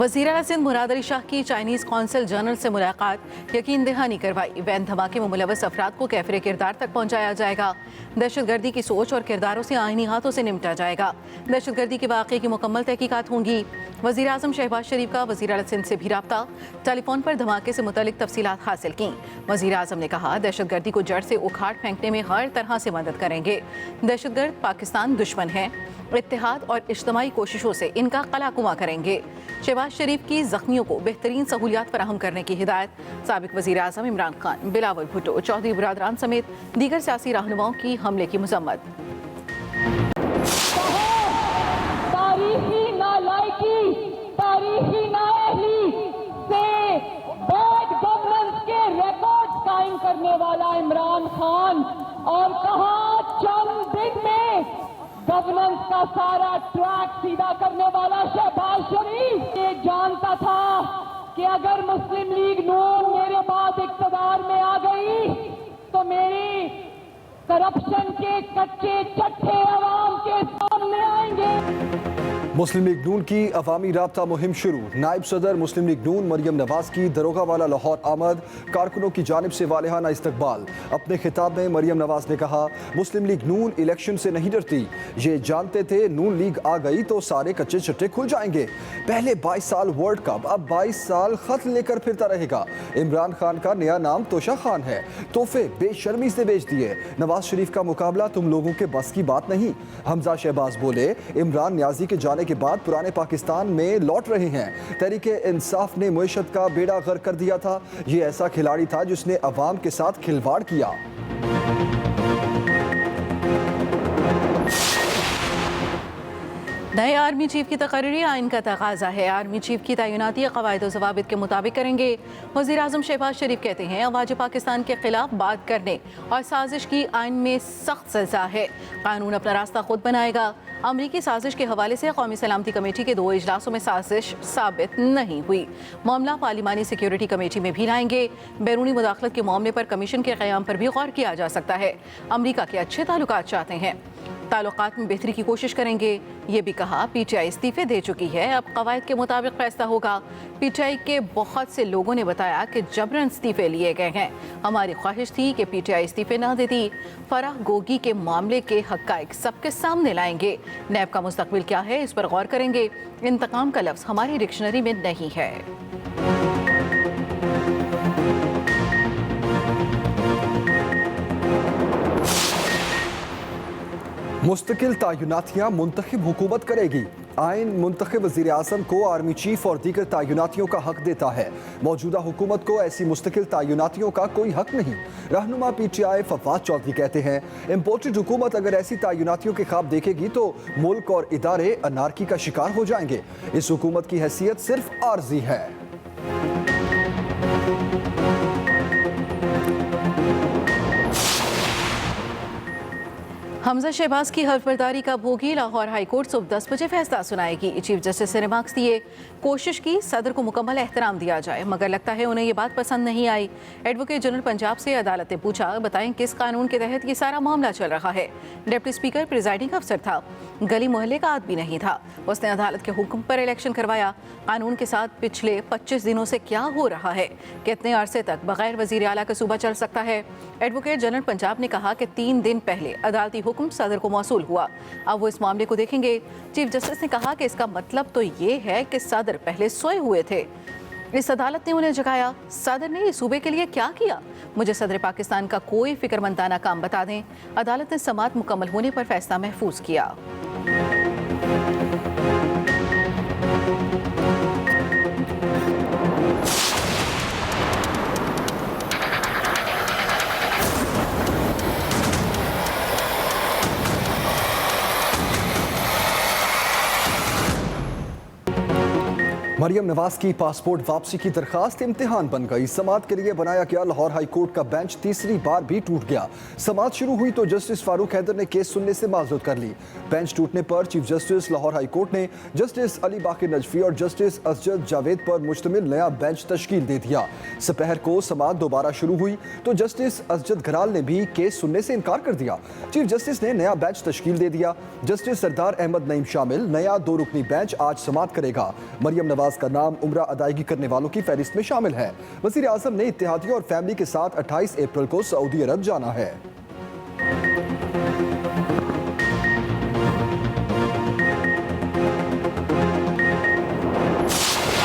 वज़ीर आला सिंध मुराद अली शाह की चाइनीज़ कौंसल जनरल से मुलाकात यकीन दहानी करवाई। वैन धमाके में मुलव्वस अफराद को कैफिर किरदार तक पहुँचाया जाएगा। दहशतगर्दी की सोच और किरदारों से आईनी हाथों से निपटा जाएगा। दहशतगर्दी के वाक़े की मुकम्मल तहकीकात होंगी। वज़ीर आज़म शहबाज शरीफ का वज़ीर आला सिंध से भी रब्ता, टेलीफोन पर धमाके से मुतल्लिक तफसीलात हासिल की। वज़ीर आज़म ने कहा, दहशतगर्दी को जड़ से उखाड़ फेंकने में हर तरह से मदद करेंगे। दहशतगर्द पाकिस्तान दुश्मन है, इत्तेहाद और इज्तमाई कोशिशों से इनका कलाकुमा करेंगे। शहबाज शरीफ की जख्मियों को बेहतरीन सहूलियात फराहम करने की हिदायत। साबिक वज़ीर आज़म इमरान खान, बिलावल भुट्टो, चौधरी बरादरान समेत दीगर सियासी रहनुमाओं की हमले की मजम्मत। तारीखी नालायकी, तारीखी नाअहली से बैड गवर्नेंस के रिकॉर्ड कायम करने वाला इमरान खान, और कहा चंद दिन में गवर्नेंस का सारा ट्रैक सीधा करने वाला शहबाज शरीफ। ये जानता था कि अगर मुस्लिम लीग नून मेरे बाद इक़्तिदार में आ गई तो मेरी करप्शन के कच्चे चट्टे अवाम के सामने आएंगे। मुस्लिम लीग नून की अवामी राब्ता मुहिम शुरू। नायब सदर मुस्लिम लीग नून मरियम नवाज की दरोगा वाला लाहौर आमद, कारकुनों की जानिब से वालिहाना इस्तकबाल। अपने खिताब में मरियम नवाज ने कहा, मुस्लिम लीग नून इलेक्शन से नहीं डरती। ये जानते थे नून लीग आ गई तो सारे कच्चे चट्टे खुल जाएंगे। पहले 22 साल वर्ल्ड कप, अब 22 साल खत लेकर फिरता रहेगा। इमरान खान का नया नाम तोशा खान है। तोहफे बेशर्मी से बेच दिए। नवाज शरीफ का मुकाबला तुम लोगों के बस की बात नहीं। हमजा शहबाज बोले, इमरान न्याजी के जाने के बाद पुराने पाकिस्तान में लौट रहे हैं। तहरीके इंसाफ ने मुईशत का बेड़ा गर्क कर दिया था। ये ऐसा खिलाड़ी था जिसने अवाम के साथ खिलवाड़ किया। नए आर्मी चीफ की तकरीरी आइन का तकाजा है। आर्मी चीफ की तैनाती क़वायद और ज़वाबित के मुताबिक करेंगे। वज़ीर आज़म शहबाज शरीफ कहते हैं, अवाज पाकिस्तान के खिलाफ बात करने और साजिश की आइन में सख्त सज़ा है। कानून अपना रास्ता खुद बनाएगा। अमरीकी साजिश के हवाले से कौमी सलामती कमेटी के 2 इजलासों में साजिश साबित नहीं हुई। मामला पार्लिमानी सिक्योरिटी कमेटी में भी लाएंगे। बैरूनी मुदाखलत के मामले पर कमीशन के क़याम पर भी गौर किया जा सकता है। अमरीका के अच्छे ताल्लुकात चाहते हैं, ताल्लुकात में बेहतरी की कोशिश करेंगे। ये भी कहा, पीटीआई इस्तीफे दे चुकी है, अब कवायद के मुताबिक फैसला होगा। पीटीआई के बहुत से लोगों ने बताया कि जबरन इस्तीफे लिए गए हैं। हमारी ख्वाहिश थी कि पीटीआई इस्तीफे ना देती। फराह गोगी के मामले के हक़ाइक़ सबके सामने लाएंगे। नैब का मुस्तकबिल क्या है, इस पर गौर करेंगे। इंतकाम का लफ्ज़ हमारी डिक्शनरी में नहीं है। मुस्तकिल तयनातियाँ मुंतखब हुकूमत करेगी। आइन मुंतखब वज़ीर आज़म को आर्मी चीफ और दीगर तयनातियों का हक देता है। मौजूदा हुकूमत को ऐसी मुस्तकिल तयनातियों का कोई हक नहीं। रहनुमा पीटीआई फवाद चौधरी कहते हैं, इम्पोर्टेड हुकूमत अगर ऐसी तयनातियों के ख्वाब देखेगी तो मुल्क और इदारे अनारकी का शिकार हो जाएंगे। इस हुकूमत की हैसियत सिर्फ आर्जी है। हमजा शहबाज की हल्फबर्दारी का भोगी। लाहौर हाई कोर्ट सुबह 10 बजे फैसला सुनाएगी। चीफ जस्टिस ने रिमार्क्स दिए, कोशिश की सदर को मुकम्मल एहतराम दिया जाए, मगर लगता है उन्हें ये बात पसंद नहीं आई। एडवोकेट जनरल पंजाब से अदालत ने पूछा, बताएं किस कानून के तहत ये सारा मामला चल रहा है। डिप्टी स्पीकर प्रिजाइडिंग अफसर था, गली मोहल्ले का आदमी नहीं था। उसने अदालत के हुक्म पर इलेक्शन करवाया। कानून के साथ पिछले 25 दिनों से क्या हो रहा है? कितने अरसे तक बगैर वजीर आला का सूबा चल सकता है? एडवोकेट जनरल पंजाब ने कहा कि 3 दिन पहले अदालती हुक्म सदर को मौसूल हुआ, अब वो इस मामले को देखेंगे। चीफ जस्टिस ने कहा कि इसका मतलब तो ये है कि सदर पहले सोए हुए थे। इस अदालत ने उन्हें जगाया। सदर ने इस सूबे के लिए क्या किया? मुझे सदर पाकिस्तान का कोई फिक्रमंदाना काम बता दें। अदालत ने समाअत मुकम्मल होने पर फैसला महफूज किया। मरियम नवाज की पासपोर्ट वापसी की दरखास्त इम्तिहान बन गई। समाअत के लिए बनाया गया लाहौर हाई कोर्ट का बेंच तीसरी बार भी टूट गया। समाअत शुरू हुई तो जस्टिस फारूक हैदर ने केस सुनने से माजूद कर ली। बेंच टूटने पर chief justice Lahore high court ने जस्टिस अली बाकिर नजफी और जस्टिस असजद जावेद पर मुश्तमिल नया बेंच तश्कील दे दिया। दोपहर को समाअत दोबारा शुरू हुई तो जस्टिस असजद घराल ने भी केस सुनने से इनकार कर दिया। चीफ जस्टिस ने नया बेंच तश्कील दे दिया। जस्टिस सरदार अहमद नईम शामिल नया 2 रुकनी बेंच आज समाअत करेगा। मरियम नवाज नवाज का नाम उम्रा अदायगी करने वालों की फहरिस्त में शामिल है। वज़ीर आज़म ने इत्तेहादियों और फैमिली के साथ 28 अप्रैल को सऊदी अरब जाना है।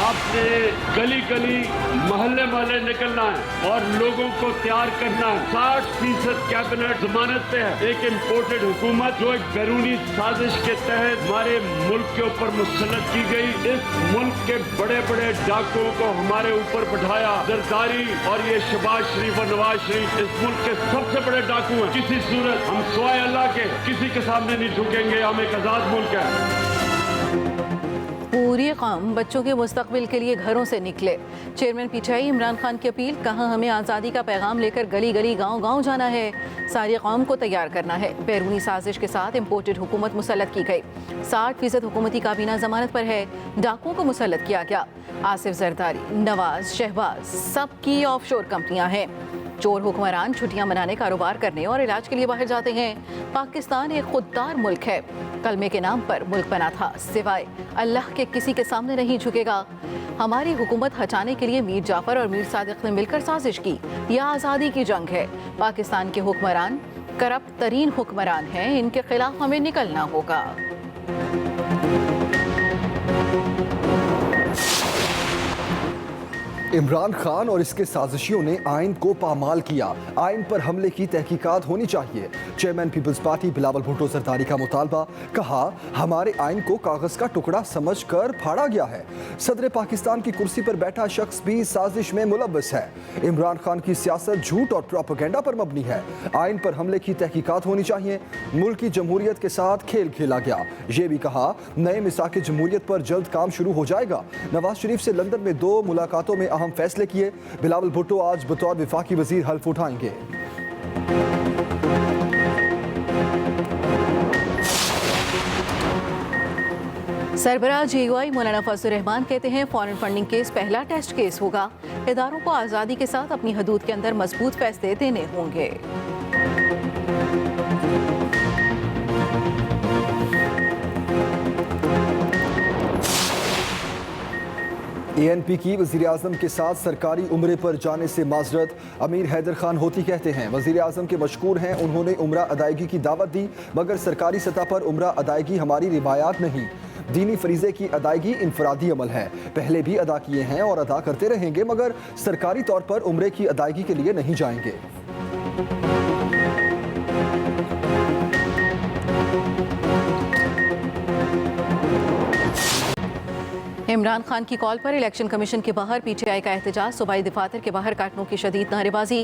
आपने गली गली मोहल्ले मोहल्ले निकलना है और लोगों को तैयार करना है। 60% कैबिनेट जमानत पे है। एक इम्पोर्टेड हुकूमत जो एक बैरूनी साजिश के तहत हमारे मुल्क के ऊपर मुसल्लत की गई, इस मुल्क के बड़े बड़े डाकुओं को हमारे ऊपर बैठाया। जरदारी और ये शहबाज शरीफ और नवाज शरीफ इस मुल्क के सबसे बड़े डाकू हैं। किसी सूरत हम सिवाय अल्लाह के किसी के सामने नहीं झुकेंगे। हम एक आजाद मुल्क है। पूरी कौम बच्चों के मुस्तकबिल के लिए घरों से निकले। चेयरमैन पीटीआई इमरान खान की अपील, कहा हमें आज़ादी का पैगाम लेकर गली गली गांव गांव जाना है। सारी कौम को तैयार करना है। बैरूनी साजिश के साथ इम्पोर्टेड हुकूमत मुसल्लत की गई। 60% हुकूमती काबीना जमानत पर है। डाकुओं को मुसल्लत किया गया। आसिफ जरदारी, नवाज, शहबाज सबकी ऑफशोर कंपनियां हैं। चोर हुक्मरान छुट्टियां मनाने, कारोबार करने और इलाज के लिए बाहर जाते हैं। पाकिस्तान एक खुददार मुल्क है। कलमे के नाम पर मुल्क बना था, सिवाय अल्लाह के किसी के सामने नहीं झुकेगा। हमारी हुकूमत हटाने के लिए मीर जाफर और मीर सादिक ने मिलकर साजिश की। यह आज़ादी की जंग है। पाकिस्तान के हुक्मरान करप्ट तरीन हुक्मरान हैं। इनके खिलाफ हमें निकलना होगा। इमरान खान और इसके साजिशियों ने आइन को पामाल किया। आइन पर हमले की तहकीकात होनी चाहिए। Chairman peoples party Bilawal Bhutto Zardari का मुतालबा, कहा हमारे आइन को कागज का टुकड़ा समझकर फाड़ा गया है। सदर पाकिस्तान की कुर्सी पर बैठा शख्स भी साजिश में मुलव्वस है। इमरान खान की सियासत झूठ और प्रोपेगेंडा पर मबनी है। आइन पर हमले की तहकीकात होनी चाहिए। मुल्क की जमहूरियत के साथ खेल खेला गया। ये भी कहा नए मिसाक जमहूरियत पर जल्द काम शुरू हो जाएगा। नवाज शरीफ से लंदन में 2 मुलाकातों में अहम फैसले किए। बिलावल भुट्टो आज बतौर विफाकी वजीर हल्फ उठाएंगे। सरबराह JUI मौलाना फजलुर रहमान कहते हैं फॉरेन फंडिंग केस पहला टेस्ट केस होगा। इदारों को आज़ादी के साथ अपनी हदूद के अंदर मजबूत फैसले देने होंगे। ANP की वज़ीर आज़म के साथ सरकारी उम्रे पर जाने से माजरत, अमीर हैदर खान होती कहते हैं। वज़ीर आज़म के मशकूर हैं, उन्होंने उम्रा अदायगी की दावत दी, मगर सरकारी सतह पर उम्रा अदायगी हमारी रिवायात नहीं। दीनी फरीज़े की अदायगी इनफरादी अमल है, पहले भी अदा किए हैं और अदा करते रहेंगे, मगर सरकारी तौर पर उम्रे की अदायगी के लिए नहीं जाएंगे। इमरान खान की कॉल पर इलेक्शन कमीशन के बाहर PTI का एहतजाज। सूबाई दफातर के बाहर कार्टनों की शदीद नारेबाजी।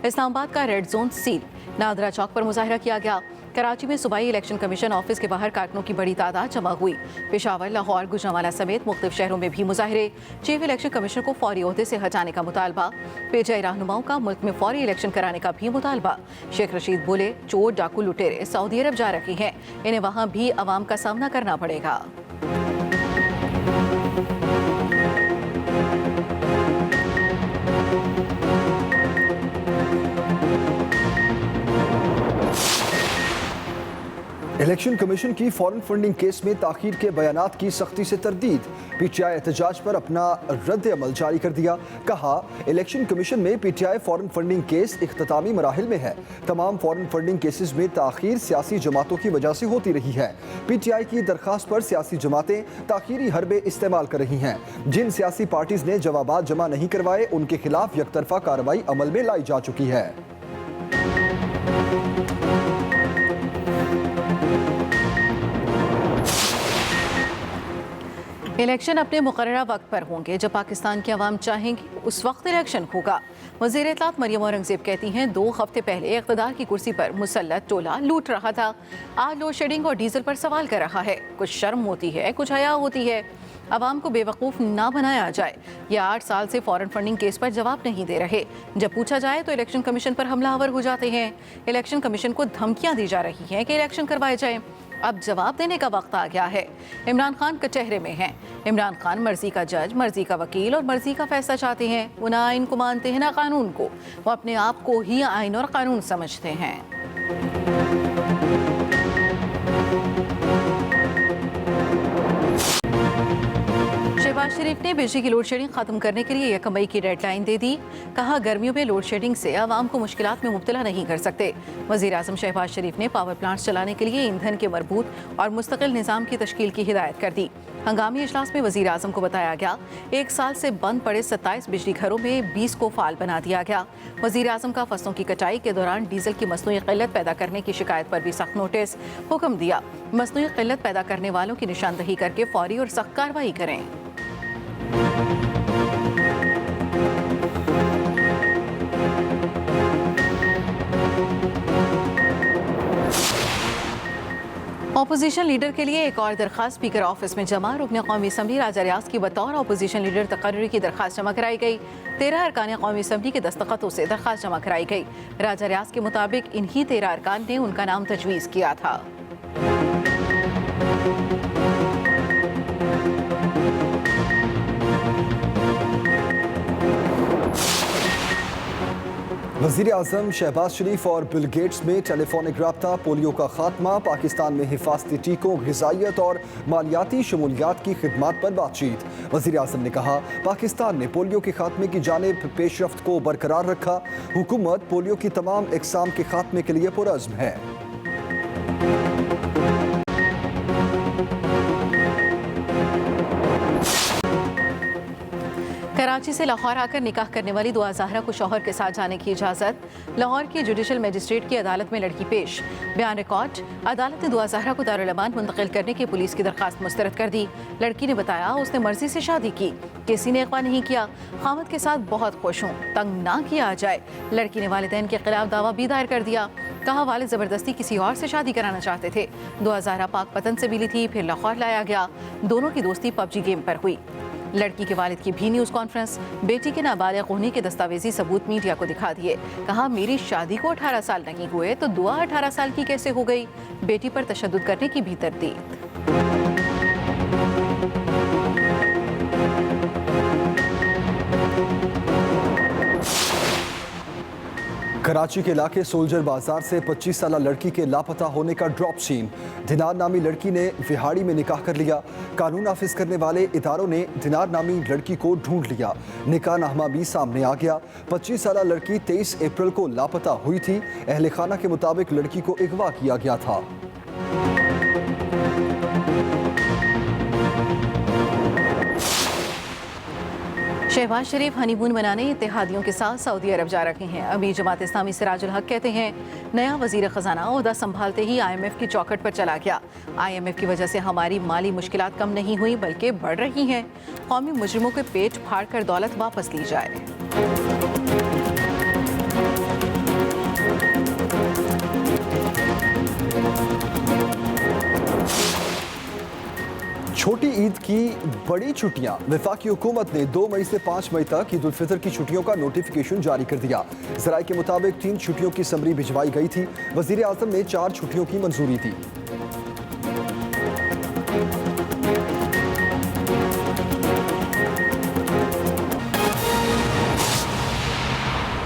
इस्लामाबाद का रेड जोन सील। नादरा चौक पर मुजाहरा किया गया। कराची में सूबाई इलेक्शन कमीशन ऑफिस के बाहर कार्टनों की बड़ी तादाद जमा हुई। पेशावर, लाहौर, गुजरांवाला समेत मुख्तलिफ शहरों में भी मुजाहरे। चीफ इलेक्शन कमीशनर को फौरी ओहदे से हटाने का मुतालबा। PTI रहनुमाओं का मुल्क में फौरी इलेक्शन कराने का भी मुतालबा। शेख रशीद बोले, चोर डाकू लुटेरे सऊदी अरब जा रही हैं, इन्हें वहाँ भी अवाम का सामना करना पड़ेगा। इलेक्शन कमीशन की फॉरेन फंडिंग केस में ताखीर के बयानात की सख्ती से तरदीद। PTI एहतजाज पर अपना रद्द अमल जारी कर दिया। कहा इलेक्शन कमीशन में PTI फॉरेन फंडिंग केस इख्तितामी मराहिल में है। तमाम फॉरेन फंडिंग केसेस में ताखीर सियासी जमातों की वजह से होती रही है। PTI की दरख्वास्त पर सियासी जमातें ताखीरी हरबे इस्तेमाल कर रही हैं। जिन सियासी पार्टीज ने जवाबात जमा नहीं करवाए, उनके खिलाफ यकतरफा कार्रवाई अमल में लाई जा चुकी है। इलेक्शन अपने मुकर्ररा वक्त पर होंगे। जब पाकिस्तान की आवाम चाहेंगी उस वक्त इलेक्शन होगा। वज़ीर इत्तलात मरियम औरंगज़ेब कहती हैं 2 हफ्ते पहले इक़्तिदार की कुर्सी पर मुसल्लत टोला लूट रहा था, आज लोड शेडिंग और डीजल पर सवाल कर रहा है। कुछ शर्म होती है, कुछ हया होती है। आवाम को बेवकूफ़ ना बनाया जाए। ये 8 साल से फॉरेन फंडिंग केस पर जवाब नहीं दे रहे। जब पूछा जाए तो इलेक्शन कमीशन पर हमलावर हो जाते हैं। इलेक्शन कमीशन को धमकियां दी जा रही हैं कि इलेक्शन करवाए जाएं। अब जवाब देने का वक्त आ गया है। इमरान खान कचहरे में हैं। इमरान खान मर्जी का जज, मर्जी का वकील और मर्जी का फैसला चाहते हैं। वो ना आइन को मानते हैं ना कानून को। वो अपने आप को ही आइन और कानून समझते हैं। शहबाज शहबाज शरीफ ने बिजली की लोड शेडिंग खत्म करने के लिए 1 मई की डेडलाइन दे दी। कहा गर्मियों में लोड शेडिंग से आवाम को मुश्किलात में मुब्तला नहीं कर सकते। वज़ीर आज़म शहबाज शरीफ ने पावर प्लांट्स चलाने के लिए ईंधन के मरबूत और मुस्तकिल निज़ाम की तश्कील की हिदायत कर दी। हंगामी इजलास में वज़ीर आज़म को बताया गया 1 साल से बंद पड़े 27 बिजली घरों में 20 को फाल बना दिया गया। वज़ीर आज़म का फसलों की कटाई के दौरान डीजल की मसनूई क़िल्लत पैदा करने की शिकायत पर भी सख्त नोटिस। हुक्म दिया मसनूई क़िल्लत पैदा करने वालों की निशानदही करके फौरी और सख्त कार्रवाई करें। अपोजिशन लीडर के लिए एक और दरखास्त स्पीकर ऑफिस में जमा। रुकन कौमी असम्बली राजा रियाज की बतौर अपोजिशन लीडर तकर्री की दरखास्त जमा कराई गई। 13 अरकान कौमी असम्बली के दस्तखतों से दरखास्त जमा कराई गई। राजा रियाज के मुताबिक इन्हीं 13 अरकान ने उनका नाम तजवीज़ किया था। वज़ीर आज़म शहबाज शरीफ और बिल गेट्स में टेलीफोनिक रब्ता। पोलियो का खात्मा, पाकिस्तान में हिफाजती टीकों, ग़िज़ाइयत और मालियाती शमूलियात की खिदमात पर बातचीत। वज़ीर आज़म ने कहा पाकिस्तान ने पोलियो के खात्मे की जानिब पेशरफ्त को बरकरार रखा। हुकूमत पोलियो की तमाम इक़साम के खात्मे के लिए पुरअज़्म है। कराची से लाहौर आकर निकाह करने वाली दुआ ज़हरा को शौहर के साथ जाने की इजाज़त। लाहौर की जुडिशल मजिस्ट्रेट की अदालत में लड़की पेश। बयान रिकॉर्ड। अदालत ने दुआ ज़हरा को दारुल अमान मुंतकिल करने की पुलिस की दरख्वास्त मुस्तरद कर दी। लड़की ने बताया उसने मर्जी से शादी की, किसी ने अगवा नहीं किया। खामद के साथ बहुत खुश हूँ, तंग ना किया जाए। लड़की ने वालिदैन के खिलाफ दावा भी दायर कर दिया। कहा वालिद ज़बरदस्ती किसी और से शादी कराना चाहते थे। दुआ ज़हरा पाक पतन से मिली थी, फिर लाहौर लाया गया। दोनों की दोस्ती पबजी गेम पर हुई। लड़की के वालिद की भी न्यूज़ कॉन्फ्रेंस। बेटी के नाबालिग होने के दस्तावेजी सबूत मीडिया को दिखा दिए। कहा मेरी शादी को 18 साल नहीं हुए तो दुआ 18 साल की कैसे हो गई। बेटी पर तशद्दुद करने की भी तरदीद। कराची के इलाके सोल्जर बाजार से 25 साला लड़की के लापता होने का ड्रॉप सीन। दिनार नामी लड़की ने विहाड़ी में निकाह कर लिया। कानून नाफिज करने वाले इदारों ने दिनार नामी लड़की को ढूंढ लिया। निकाह नामा भी सामने आ गया। 25 साला लड़की 23 अप्रैल को लापता हुई थी। अहले खाना के मुताबिक लड़की को अगवा किया गया था। शहबाज शरीफ हनीमून मनाने इत्तेहादियों के साथ सऊदी अरब जा रहे हैं। अमीर जमात इस्लामी सिराजुल हक कहते हैं नया वजीर खजाना ओहदा संभालते ही IMF की चौखट पर चला गया। IMF की वजह से हमारी माली मुश्किलात कम नहीं हुई बल्कि बढ़ रही हैं। कौमी मुजरिमों के पेट फाड़ कर दौलत वापस ली जाए। छोटी ईद की बड़ी छुट्टियां। वफाकी हुकूमत ने 2 मई से 5 मई तक ईद उल फितर की छुट्टियों का नोटिफिकेशन जारी कर दिया। ज़राए के मुताबिक 3 छुट्टियों की समरी भिजवाई गई थी। वज़ीर आज़म ने 4 छुट्टियों की मंजूरी दी।